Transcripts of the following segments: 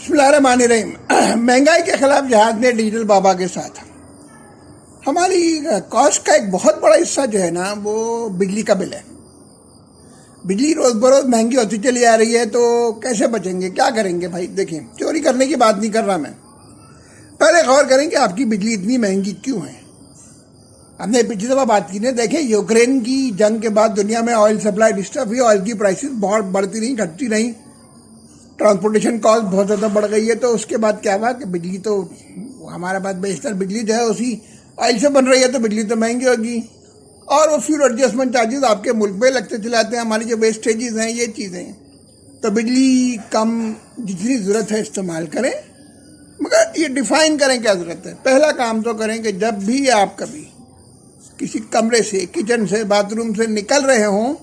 बिस्मिल्लाहिर्रहमानिर्रहीम। महंगाई के खिलाफ जहाज ने डिजिटल बाबा के साथ हमारी कॉस्ट का एक बहुत बड़ा हिस्सा जो है ना वो बिजली का बिल है। बिजली रोज़ बरोज़ महंगी होती चली आ रही है, तो कैसे बचेंगे, क्या करेंगे भाई। देखिए, चोरी करने की बात नहीं कर रहा मैं, पहले गौर करें कि आपकी बिजली इतनी महंगी क्यों है। हमने पिछली दफ़ा बात की ने, देखें यूक्रेन की जंग के बाद दुनिया में ऑयल सप्लाई डिस्टर्ब हुई, ऑयल की प्राइसेस बहुत बढ़ती नहीं, घटती नहीं, ट्रांसपोर्टेशन कॉस्ट बहुत ज़्यादा बढ़ गई है। तो उसके बाद क्या हुआ कि बिजली तो हमारे पास बेशतर बिजली जो है उसी ऑयल से बन रही है, तो बिजली तो महंगी होगी। और वो फ्यूल एडजस्टमेंट चार्जेस आपके मुल्क में लगते चलाते हैं। हमारी जो वेस्टेजेस हैं, ये चीज़ें, तो बिजली कम जितनी ज़रूरत है इस्तेमाल करें, मगर ये डिफ़ाइन करें क्या ज़रूरत है। पहला काम तो करें कि जब भी आप कभी किसी कमरे से, किचन से, बाथरूम से निकल रहे हों,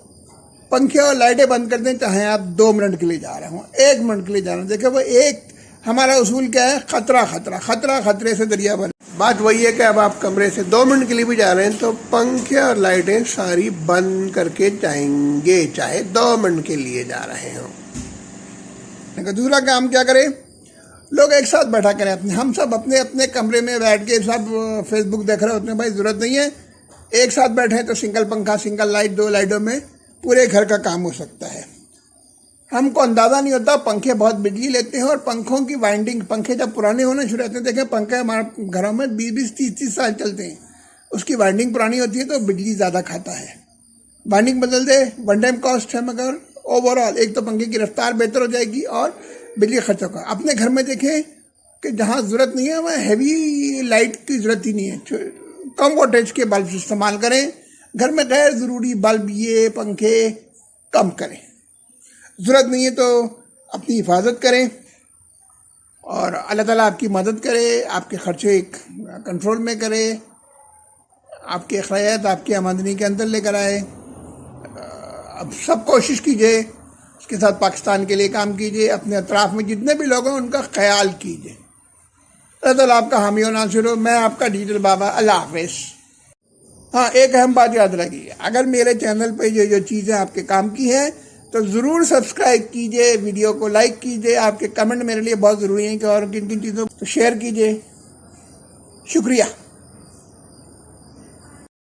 पंखे और लाइटें बंद कर दें, चाहे आप 2 मिनट के लिए जा रहे हों, 1 मिनट के लिए जा रहे हैं। देखो, वो एक हमारा उसूल क्या है, खतरा खतरा खतरा खतरे से दरिया बने। बात वही है कि अब आप कमरे से 2 मिनट के लिए भी जा रहे हैं तो पंखे और लाइटें सारी बंद करके जाएंगे, चाहे 2 मिनट के लिए जा रहे हों। दूसरा काम क्या करें, लोग एक साथ बैठा करें, हम सब अपने अपने कमरे में बैठ के सब फेसबुक देख रहे होते हैं। भाई ज़रूरत नहीं है, एक साथ बैठे तो सिंगल पंखा, सिंगल लाइट, 2 लाइटों में पूरे घर का काम हो सकता है। हमको अंदाज़ा नहीं होता, पंखे बहुत बिजली लेते हैं और पंखों की वाइंडिंग, पंखे जब पुराने होने शुरू होते हैं, देखें पंखे हमारे घरों में 20-20, 30-30 साल चलते हैं, उसकी वाइंडिंग पुरानी होती है तो बिजली ज़्यादा खाता है। वाइंडिंग बदल दे, वन टाइम कॉस्ट है, मगर ओवरऑल एक तो पंखे की रफ्तार बेहतर हो जाएगी और बिजली खर्च होगा। अपने घर में देखें कि जहाँ ज़रूरत नहीं है वहाँ हैवी लाइट की ज़रूरत ही नहीं है, कम वोल्टेज के बल्ब इस्तेमाल करें। घर में गैर ज़रूरी बल्ब, ये पंखे कम करें। ज़रूरत नहीं है तो अपनी हिफाजत करें और अल्लाह ताला आपकी मदद करे, आपके खर्चे कंट्रोल में करे, आपके अखरायात आपकी आमदनी के अंदर लेकर आए। अब सब कोशिश कीजिए, उसके साथ पाकिस्तान के लिए काम कीजिए, अपने अतराफ़ में जितने भी लोग हैं उनका ख्याल कीजिए। अल्लाह ताला आपका हामी और नासिर हो। मैं आपका डिजिटल बाबा, अल्लाह हाफ़िज़। हाँ, एक अहम बात याद रखिए, अगर मेरे चैनल पे जो चीज़ें आपके काम की हैं तो ज़रूर सब्सक्राइब कीजिए, वीडियो को लाइक कीजिए। आपके कमेंट मेरे लिए बहुत ज़रूरी हैं कि और किन किन चीज़ों को शेयर कीजिए। शुक्रिया।